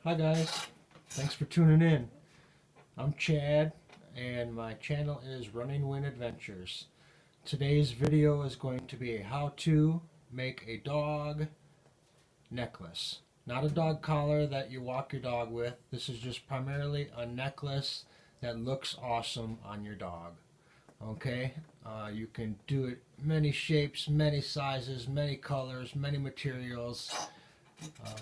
Hi guys, thanks for tuning in. I'm Chad and my channel is Running Wind Adventures. Today's video is going to be a how to make a dog necklace. Not a dog collar that you walk your dog with. This is just primarily a necklace that looks awesome on your dog. Okay, you can do it many shapes, many sizes, many colors, many materials.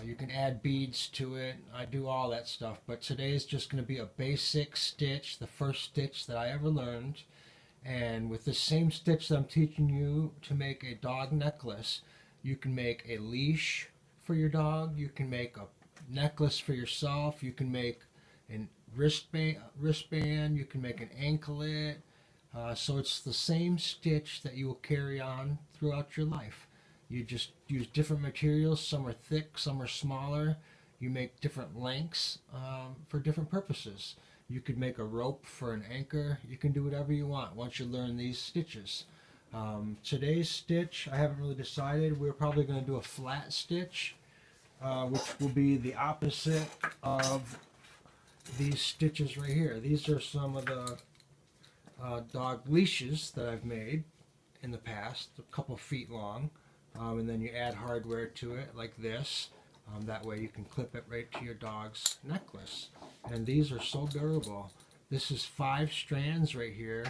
You can add beads to it. I do all that stuff, but today is just going to be a basic stitch, the first stitch that I ever learned. And with the same stitch that I'm teaching you to make a dog necklace, you can make a leash for your dog, you can make a necklace for yourself, you can make a wristband, you can make an anklet. So it's the same stitch that you will carry on throughout your life. You just use different materials. Some are thick, some are smaller. You make different lengths for different purposes. You could make a rope for an anchor. You can do whatever you want once you learn these stitches. Today's stitch, I haven't really decided. We're probably going to do a flat stitch, which will be the opposite of these stitches right here. These are some of the dog leashes that I've made in the past, a couple feet long. And then you add hardware to it like this. That way you can clip it right to your dog's necklace. And these are so durable. This is 5 strands right here.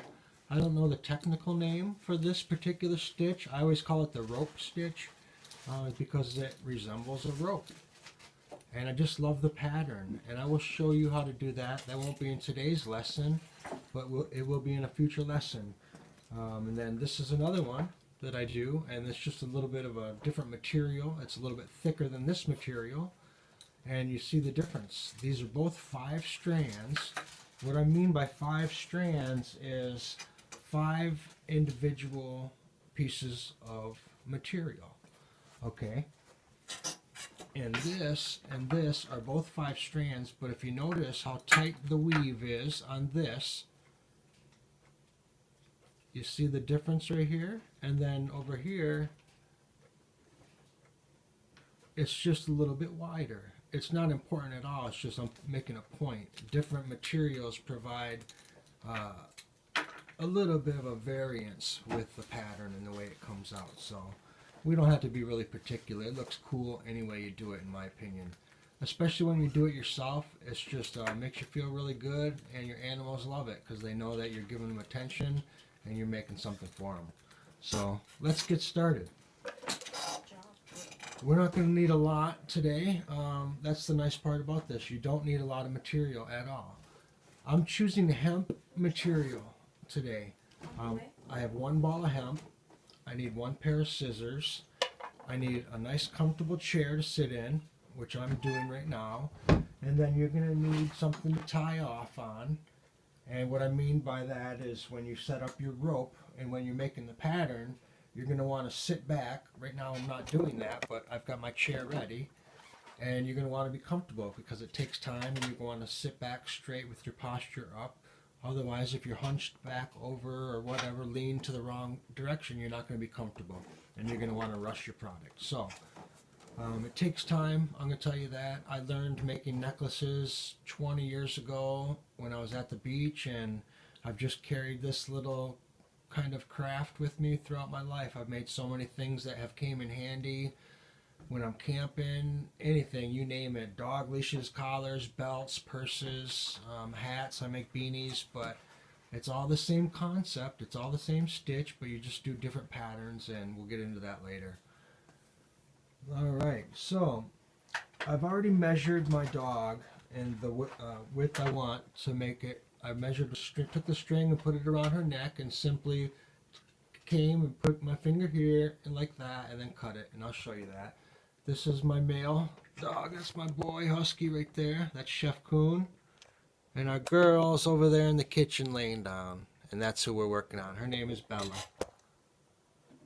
I don't know the technical name for this particular stitch. I always call it the rope stitch because it resembles a rope. And I just love the pattern. And I will show you how to do that. That won't be in today's lesson, but it will be in a future lesson. And then this is another one that I do, and it's just a little bit of a different material. It's a little bit thicker than this material, and you see the difference. These are both 5 strands. What I mean by 5 strands is 5 individual pieces of material. Okay, and this are both 5 strands, but if you notice how tight the weave is on this, you see the difference right here? And then over here, it's just a little bit wider. It's not important at all. It's just I'm making a point. Different materials provide a little bit of a variance with the pattern and the way it comes out. So we don't have to be really particular. It looks cool any way you do it, in my opinion. Especially when you do it yourself, it's just makes you feel really good, and your animals love it because they know that you're giving them attention and you're making something for them. So let's get started. We're not going to need a lot today. That's the nice part about this. You don't need a lot of material at all. I'm choosing hemp material today. I have 1 ball of hemp. I need 1 pair of scissors. I need a nice comfortable chair to sit in, which I'm doing right now. And then you're going to need something to tie off on. And what I mean by that is when you set up your rope and when you're making the pattern, you're going to want to sit back. Right now I'm not doing that, but I've got my chair ready. And you're going to want to be comfortable because it takes time, and you're going to sit back straight with your posture up. Otherwise, if you're hunched back over or whatever, lean to the wrong direction, you're not going to be comfortable. And you're going to want to rush your product. So it takes time, I'm going to tell you that. I learned making necklaces 20 years ago when I was at the beach, and I've just carried this little kind of craft with me throughout my life. I've made so many things that have came in handy when I'm camping, anything, you name it. Dog leashes, collars, belts, purses, hats. I make beanies, but it's all the same concept. It's all the same stitch, but you just do different patterns, and we'll get into that later. Alright, so I've already measured my dog and the width I want to make it. I measured took the string and put it around her neck and simply came and put my finger here and like that and then cut it, and I'll show you that. This is my male dog. That's my boy Husky right there. That's Chef Coon. And our girl's over there in the kitchen laying down, and that's who we're working on. Her name is Bella.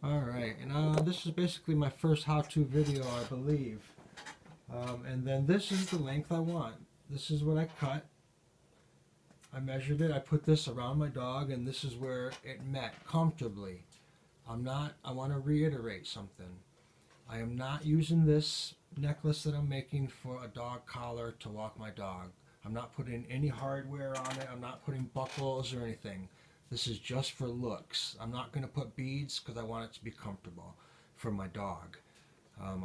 Alright, and this is basically my first how-to video, I believe. And then this is the length I want. This is what I cut. I measured it, I put this around my dog, and this is where it met comfortably. I want to reiterate something. I am not using this necklace that I'm making for a dog collar to walk my dog. I'm not putting any hardware on it. I'm not putting buckles or anything. This is just for looks. I'm not going to put beads because I want it to be comfortable for my dog.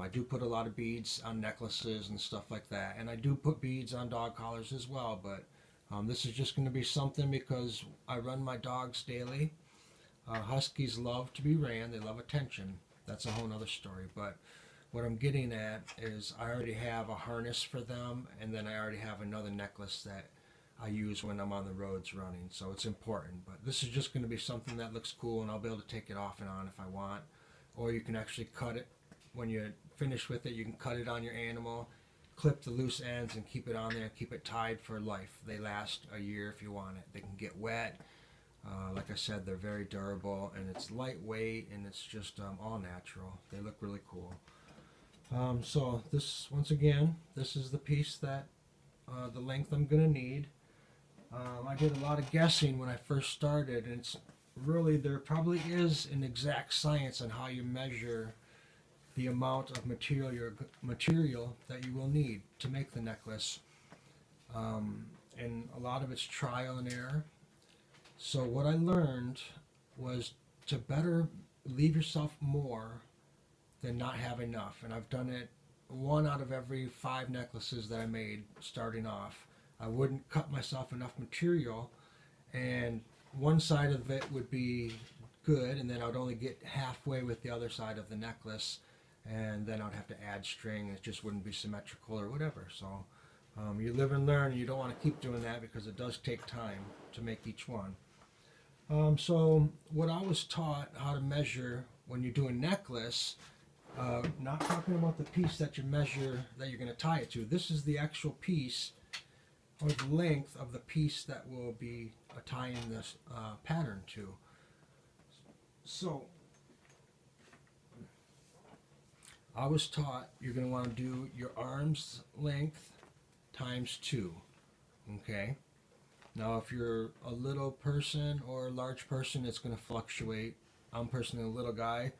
I do put a lot of beads on necklaces and stuff like that, and I do put beads on dog collars as well, but this is just going to be something because I run my dogs daily. Huskies love to be ran. They love attention. That's a whole other story, but what I'm getting at is I already have a harness for them, and then I already have another necklace that I use when I'm on the roads running, so it's important. But this is just going to be something that looks cool, and I'll be able to take it off and on if I want, or you can actually cut it. When you're finished with it, you can cut it on your animal, clip the loose ends, and keep it on there and keep it tied for life. They last a year if you want it. They can get wet. Like I said, they're very durable, and it's lightweight, and it's just all natural. They look really cool. So this, once again, this is the piece that the length I'm going to need. I did a lot of guessing when I first started, and it's really, there probably is an exact science on how you measure the amount of material that you will need to make the necklace. And a lot of it's trial and error. So what I learned was to better leave yourself more than not have enough. And I've done it 1 out of every 5 necklaces that I made starting off. I wouldn't cut myself enough material, and one side of it would be good, and then I would only get halfway with the other side of the necklace, and then I'd have to add string, and it just wouldn't be symmetrical or whatever. So you live and learn, and you don't want to keep doing that because it does take time to make each one. So what I was taught how to measure when you do a necklace, not talking about the piece that you measure that you're going to tie it to. This is the actual piece, or the length of the piece that will be tying this pattern to. So I was taught you're going to want to do your arm's length times 2. Okay. Now, if you're a little person or a large person, it's going to fluctuate. I'm personally a little guy.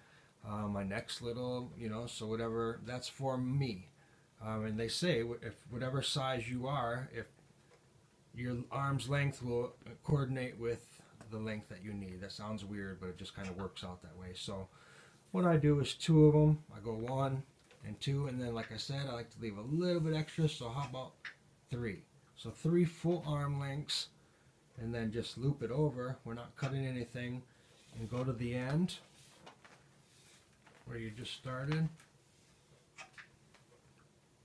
My neck's little, so whatever, that's for me. And they say if whatever size you are, if your arm's length will coordinate with the length that you need. That sounds weird, but it just kind of works out that way. So what I do is 2 of them. I go 1 and 2, and then like I said, I like to leave a little bit extra, so how about 3? So 3 full arm lengths, and then just loop it over. We're not cutting anything, and go to the end where you just started,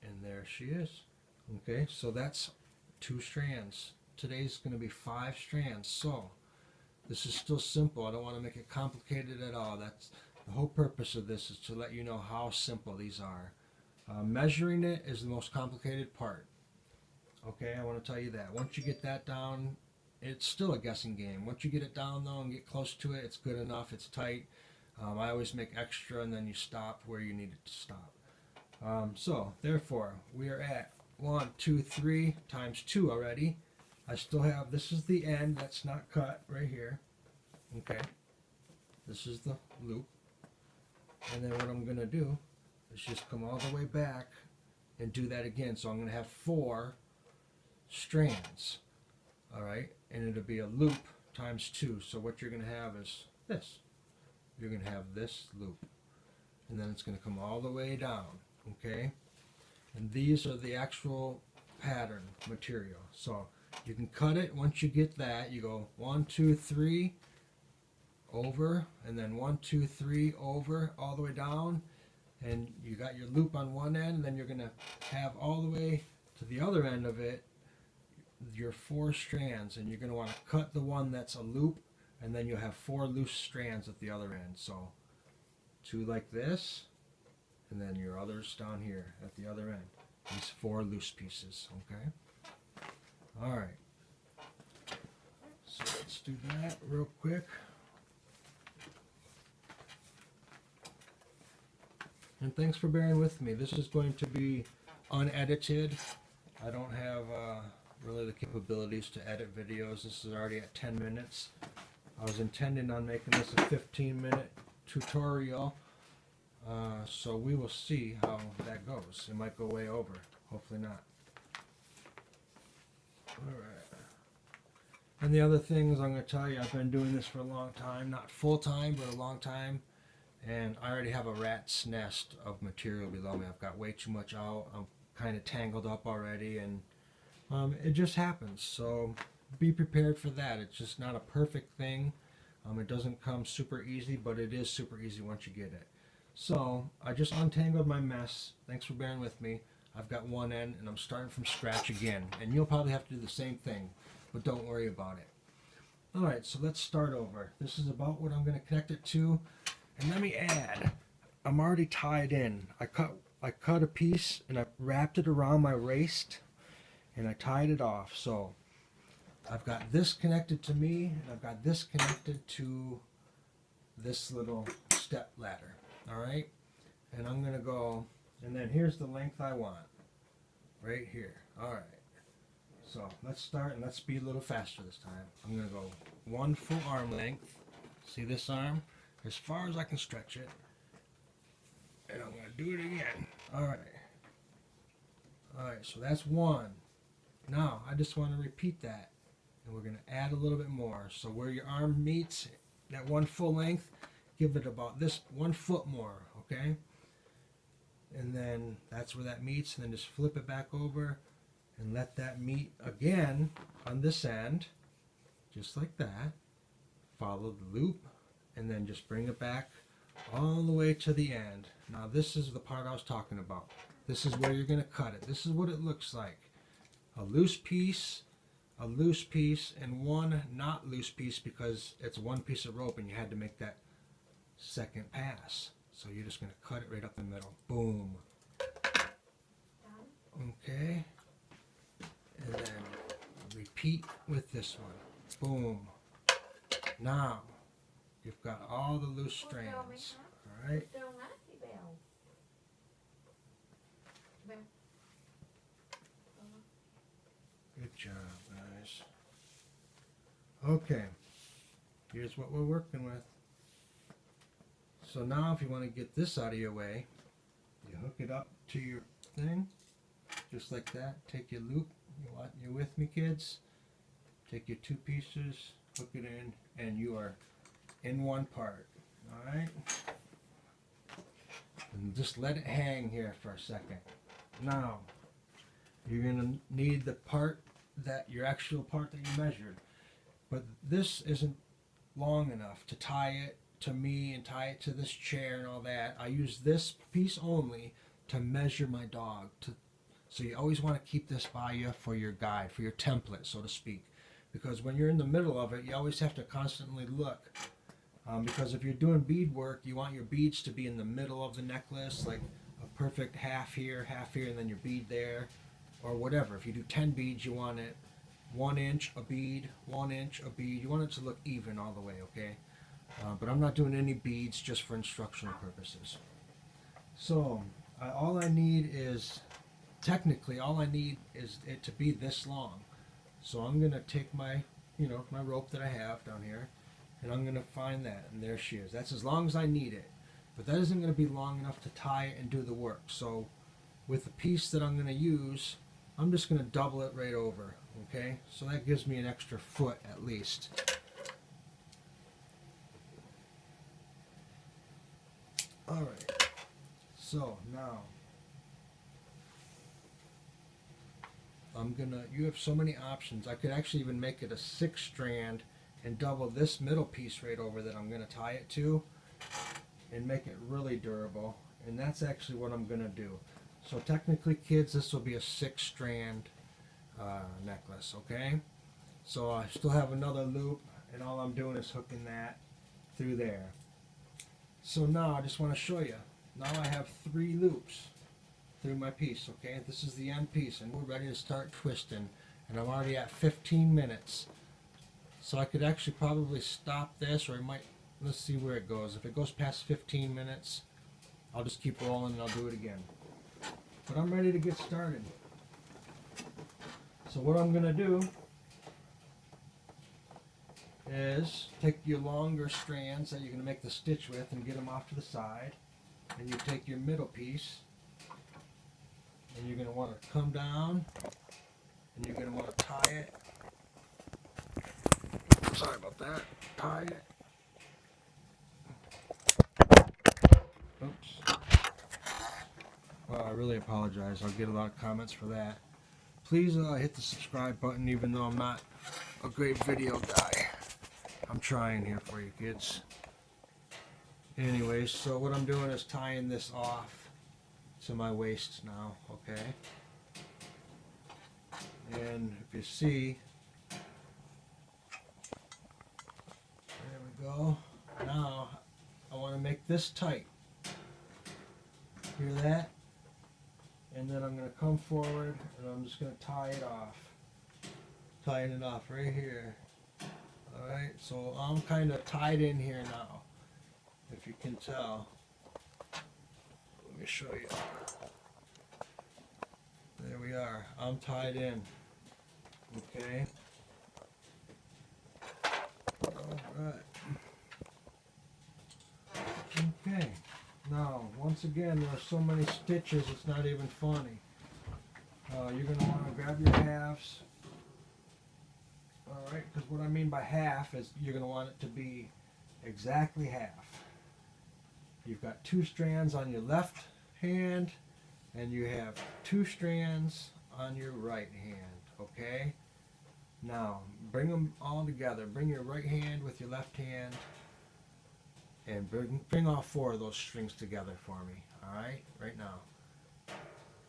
and there she is. Okay, so that's 2 strands. Today's going to be 5 strands. So this is still simple. I don't want to make it complicated at all. That's the whole purpose of this, is to let you know how simple these are. Measuring it is the most complicated part. Okay, I want to tell you that. Once you get that down, it's still a guessing game. Once you get it down though and get close to it, it's good enough, it's tight. I always make extra, and then you stop where you need it to stop. So therefore, we are at 1, 2, 3 times 2 already. I still have, this is the end that's not cut right here. Okay, this is the loop. And then what I'm going to do is just come all the way back and do that again. So I'm going to have 4 strands. Alright, and it'll be a loop times 2. So what you're going to have is this. You're going to have this loop. And then it's going to come all the way down. Okay? And these are the actual pattern material. So you can cut it. Once you get that, you go 1, 2, 3 over, and then 1, 2, 3 over, all the way down, and you got your loop on one end, and then you're going to have all the way to the other end of it your 4 strands, and you're going to want to cut the one that's a loop, and then you'll have 4 loose strands at the other end. So 2 like this, and then your others down here at the other end. These 4 loose pieces. Okay. All right. So let's do that real quick. And thanks for bearing with me. This is going to be unedited. I don't have really the capabilities to edit videos. This is already at 10 minutes. I was intending on making this a 15-minute tutorial, So we will see how that goes. It might go way over. Hopefully not. Alright. And the other things I'm going to tell you, I've been doing this for a long time. Not full time, but a long time. And I already have a rat's nest of material below me. I've got way too much out. I'm kind of tangled up already. And it just happens. So be prepared for that. It's just not a perfect thing. It doesn't come super easy, but it is super easy once you get it. So I just untangled my mess. Thanks for bearing with me. I've got one end and I'm starting from scratch again. And you'll probably have to do the same thing, but don't worry about it. Alright, so let's start over. This is about what I'm going to connect it to. And let me add, I'm already tied in. I cut a piece and I wrapped it around my waist and I tied it off. So I've got this connected to me and I've got this connected to this little step ladder. Alright? And I'm going to go, and then here's the length I want. Right here. Alright. So let's start and let's be a little faster this time. I'm going to go 1 full arm length. See this arm? As far as I can stretch it. And I'm going to do it again. Alright. Alright, so that's 1. Now, I just want to repeat that. And we're going to add a little bit more. So where your arm meets, that 1 full length, give it about this 1 foot more, okay? And then that's where that meets, and then just flip it back over and let that meet again on this end, just like that. Follow the loop, and then just bring it back all the way to the end. Now this is the part I was talking about. This is where you're going to cut it. This is what it looks like. A loose piece, and one not loose piece because it's 1 piece of rope and you had to make that second pass. So you're just going to cut it right up the middle. Boom. Okay. And then repeat with this one. Boom. Now, you've got all the loose strands. Alright? Good job, guys. Okay. Here's what we're working with. So now if you want to get this out of your way, you hook it up to your thing, just like that. Take your loop. You with me, kids? Take your 2 pieces, hook it in, and you are in one part. Alright? And just let it hang here for a second. Now, you're going to need the part your actual part that you measured. But this isn't long enough to tie it to me and tie it to this chair and all that. I use this piece only to measure my dog. So you always want to keep this by you for your guide, for your template, so to speak. Because when you're in the middle of it, you always have to constantly look. Because if you're doing bead work, you want your beads to be in the middle of the necklace, like a perfect half here, and then your bead there, or whatever. If you do 10 beads, you want it 1 inch a bead, 1 inch a bead. You want it to look even all the way, okay? But I'm not doing any beads just for instructional purposes. So all I need is it to be this long. So I'm going to take my rope that I have down here, and I'm going to find that, and there she is. That's as long as I need it. But that isn't going to be long enough to tie it and do the work. So with the piece that I'm going to use, I'm just going to double it right over, okay? So that gives me an extra foot at least. Alright, so now you have so many options. I could actually even make it a 6 strand and double this middle piece right over that I'm going to tie it to and make it really durable. And that's actually what I'm going to do. So technically, kids, this will be a 6 strand necklace, okay? So I still have another loop, and all I'm doing is hooking that through there. So now I just want to show you. Now I have 3 loops through my piece, okay? This is the end piece, and we're ready to start twisting. And I'm already at 15 minutes. So I could actually probably stop this, or I might, let's see where it goes. If it goes past 15 minutes, I'll just keep rolling and I'll do it again. But I'm ready to get started. So what I'm going to do is take your longer strands that you're going to make the stitch with and get them off to the side. and you take your middle piece, and you're going to want to come down, and you're going to want to tie it. Sorry about that. Tie it. Oops. Well, I really apologize. I'll get a lot of comments for that. Please hit the subscribe button, even though I'm not a great video guy. I'm trying here for you kids. Anyways, so what I'm doing is tying this off to my waist now, okay? And if you see, there we go. Now, I want to make this tight. Hear that? And then I'm going to come forward and I'm just going to tie it off. Tying it off right here. Alright, so I'm kind of tied in here now, if you can tell. Let me show you. There we are. I'm tied in. Okay. Alright. Okay. Now, once again, there are so many stitches, it's not even funny. You're going to want to grab your halves. Alright, because what I mean by half is you're going to want it to be exactly half. You've got 2 strands on your left hand, and you have 2 strands on your right hand, okay? Now, bring them all together. Bring your right hand with your left hand, and bring all 4 of those strings together for me, alright? Right now.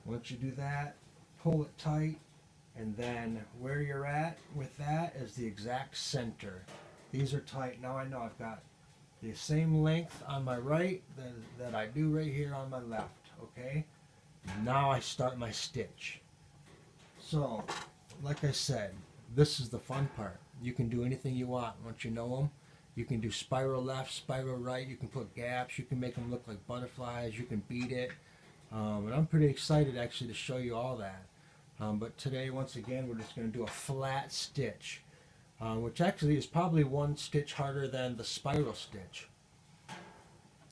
Once you do that, pull it tight. And then where you're at with that is the exact center. These are tight. Now I know I've got the same length on my right that I do right here on my left. Okay? Now I start my stitch. So, like I said, this is the fun part. You can do anything you want once you know them. You can do spiral left, spiral right. You can put gaps. You can make them look like butterflies. You can beat it. And I'm pretty excited actually to show you all that. But today, once again, we're just going to do a flat stitch, which actually is probably 1 stitch harder than the spiral stitch.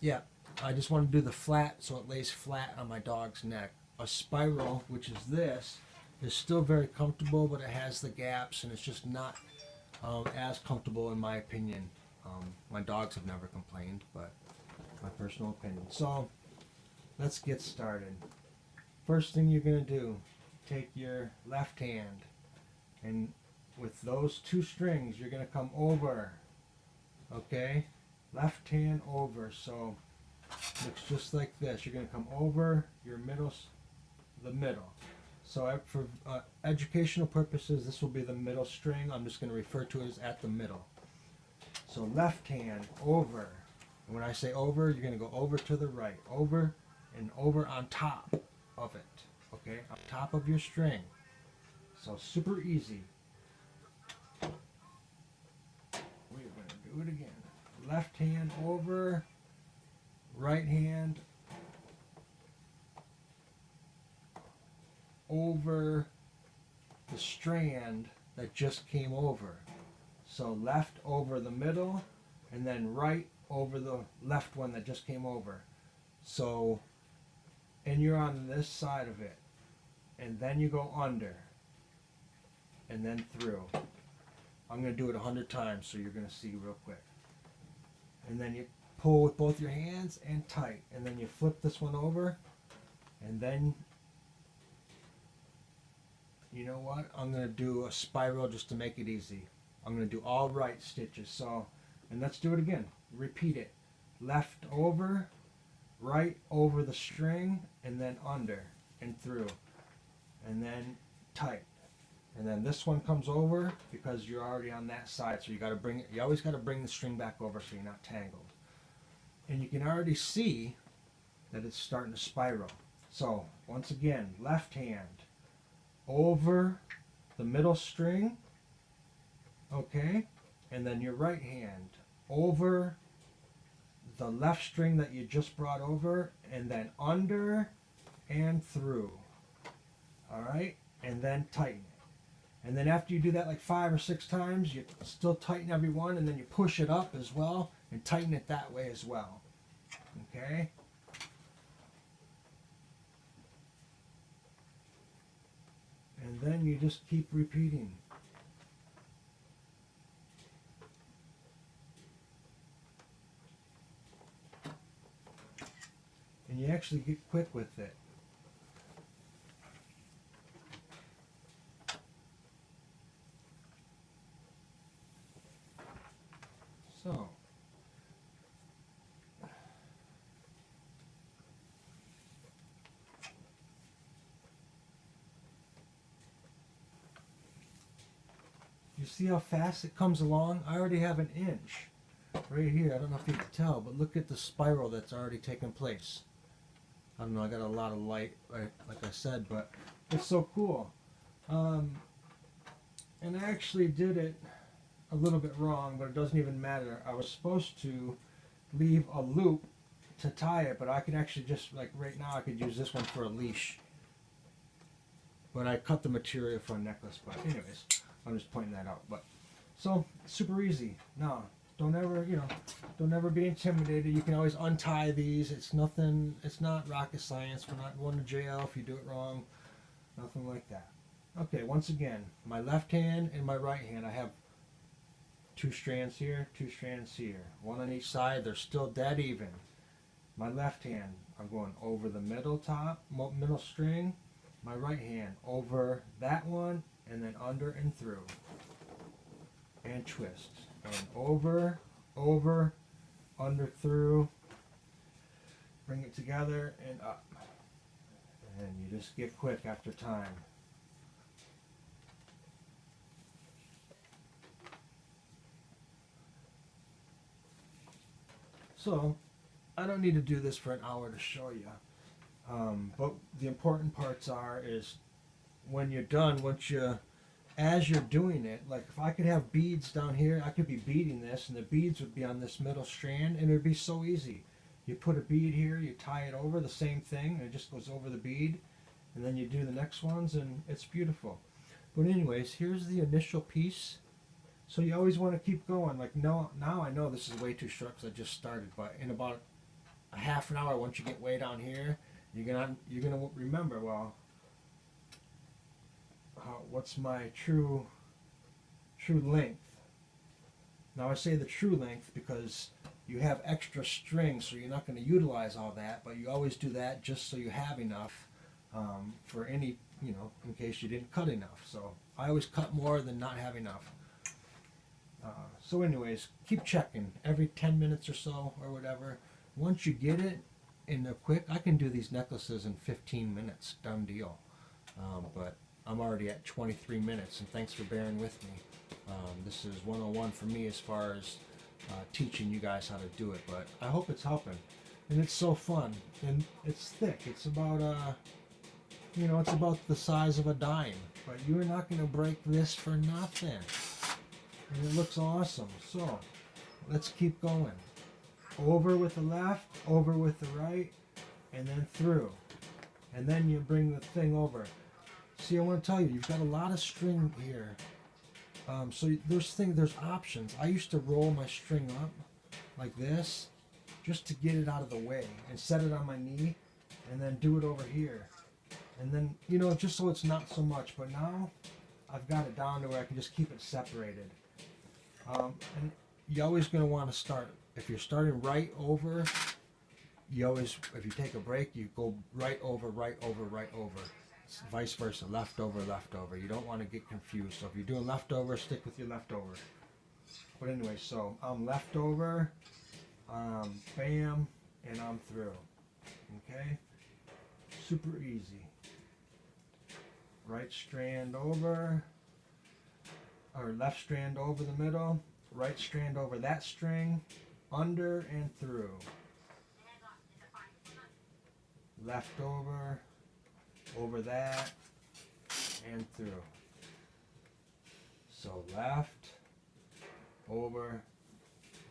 Yeah, I just want to do the flat so it lays flat on my dog's neck. A spiral, which is this, is still very comfortable, but it has the gaps, and it's just not as comfortable in my opinion. My dogs have never complained, but my personal opinion. So, let's get started. First thing you're going to do, take your left hand, and with those 2 strings you're going to come over, okay? Left hand over, so it looks just like this. You're going to come over your the middle. So for educational purposes, this will be the middle string. I'm just going to refer to it as at the middle. So left hand over, and when I say over, you're going to go over to the right, over and over on top of it. Okay, on top of your string. So super easy. We're going to do it again. Left hand over, right hand over the strand that just came over. So left over the middle, and then right over the left one that just came over. So, and you're on this side of it. And then you go under, and then through. I'm going to do it 100 times so you're going to see real quick. And then you pull with both your hands and tight. And then you flip this one over, and then, you know what? I'm going to do a spiral just to make it easy. I'm going to do all right stitches. So, and let's do it again. Repeat it. Left over, right over the string, and then under and through. And then tight, and then this one comes over because you're already on that side, so you got to bring it. You always got to bring the string back over so you're not tangled. And you can already see that it's starting to spiral. So once again, left hand over the middle string, okay, and then your right hand over the left string that you just brought over, and then under and through. Alright, and then tighten it. And then after you do that like 5 or 6 times, you still tighten every one, and then you push it up as well and tighten it that way as well. Okay? then you just keep repeating. And you actually get quick with it. So, you see how fast it comes along? I already have an inch right here. I don't know if you can tell, but look at the spiral that's already taken place. I don't know, I got a lot of light, like I said, but it's so cool. And I actually did it a little bit wrong, but it doesn't even matter. I was supposed to leave a loop to tie it, but I could actually just, like right now, I could use this one for a leash. But I cut the material for a necklace, but anyways, I'm just pointing that out. But so super easy. Now, don't ever be intimidated. You can always untie these. It's nothing, it's not rocket science. We're not going to jail if you do it wrong. Nothing like that. Okay, once again, my left hand and my right hand, I have 2 strands here, 2 strands here. One on each side, they're still dead even. My left hand, I'm going over the middle string. My right hand over that one, and then under and through. And twist. And over, under, through. Bring it together and up. And you just get quick after time. So, I don't need to do this for an hour to show you. But the important parts is when you're done, as you're doing it, like if I could have beads down here, I could be beading this and the beads would be on this middle strand and it would be so easy. You put a bead here, you tie it over, the same thing, and it just goes over the bead, and then you do the next ones and it's beautiful. But anyways, here's the initial piece. So you always want to keep going. Like now I know this is way too short because I just started, but in about a half an hour, once you get way down here, you're gonna remember, well, what's my true length. Now I say the true length because you have extra string, so you're not going to utilize all that, but you always do that just so you have enough for any, in case you didn't cut enough. So I always cut more than not have enough. So anyways, keep checking every 10 minutes or so or whatever. Once you get it in a quick, I can do these necklaces in 15 minutes, done deal. But I'm already at 23 minutes, and thanks for bearing with me. This is 101 for me as far as teaching you guys how to do it, but I hope it's helping. And it's so fun, and it's thick. It's about it's about the size of a dime, but you're not going to break this for nothing. And it looks awesome. So let's keep going. Over with the left, over with the right, and then through. And then you bring the thing over. See, I want to tell you, you've got a lot of string here. So there's options. I used to roll my string up like this just to get it out of the way and set it on my knee and then do it over here. And then, just so it's not so much. But now I've got it down to where I can just keep it separated. And you're always going to want to start, if you're starting right over, if you take a break, you go right over, right over, right over. It's vice versa, left over, left over. You don't want to get confused. So if you're doing left over, stick with your left over. But anyway, so I'm left over, bam, and I'm through. Okay? Super easy. Right strand over, or left strand over the middle, right strand over that string, under and through. Left over that, and through. So left, over,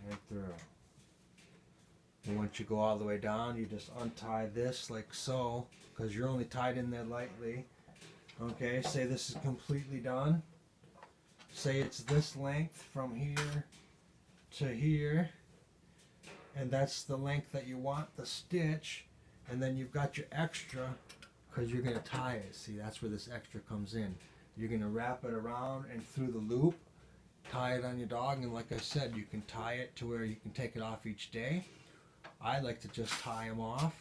and through. And once you go all the way down, you just untie this like so, because you're only tied in there lightly. Okay, say this is completely done. Say it's this length from here to here, and that's the length that you want the stitch, and then you've got your extra because you're going to tie it. See, that's where this extra comes in. You're going to wrap it around and through the loop, tie it on your dog, and like I said, you can tie it to where you can take it off each day. I like to just tie them off,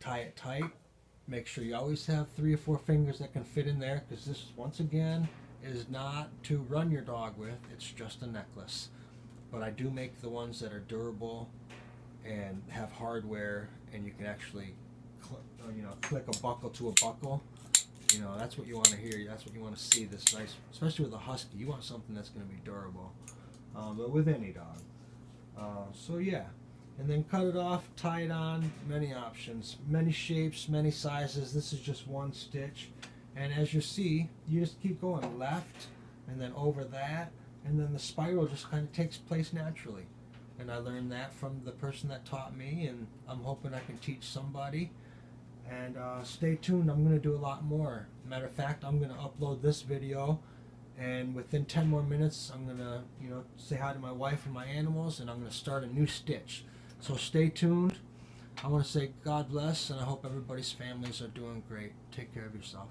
tie it tight, make sure you always have 3 or 4 fingers that can fit in there, because this, once again, is not to run your dog with, it's just a necklace. But I do make the ones that are durable and have hardware, and you can actually click a buckle to a buckle. You know, that's what you want to hear, that's what you want to see, this nice, especially with a husky, you want something that's going to be durable, but with any dog. So yeah, and then cut it off, tie it on, many options, many shapes, many sizes. This is just one stitch, and as you see, you just keep going left and then over that, and then the spiral just kind of takes place naturally. And I learned that from the person that taught me, and I'm hoping I can teach somebody. And stay tuned, I'm going to do a lot more. Matter of fact, I'm going to upload this video, and within 10 more minutes I'm going to say hi to my wife and my animals, and I'm going to start a new stitch. So stay tuned. I want to say God bless, and I hope everybody's families are doing great. Take care of yourself.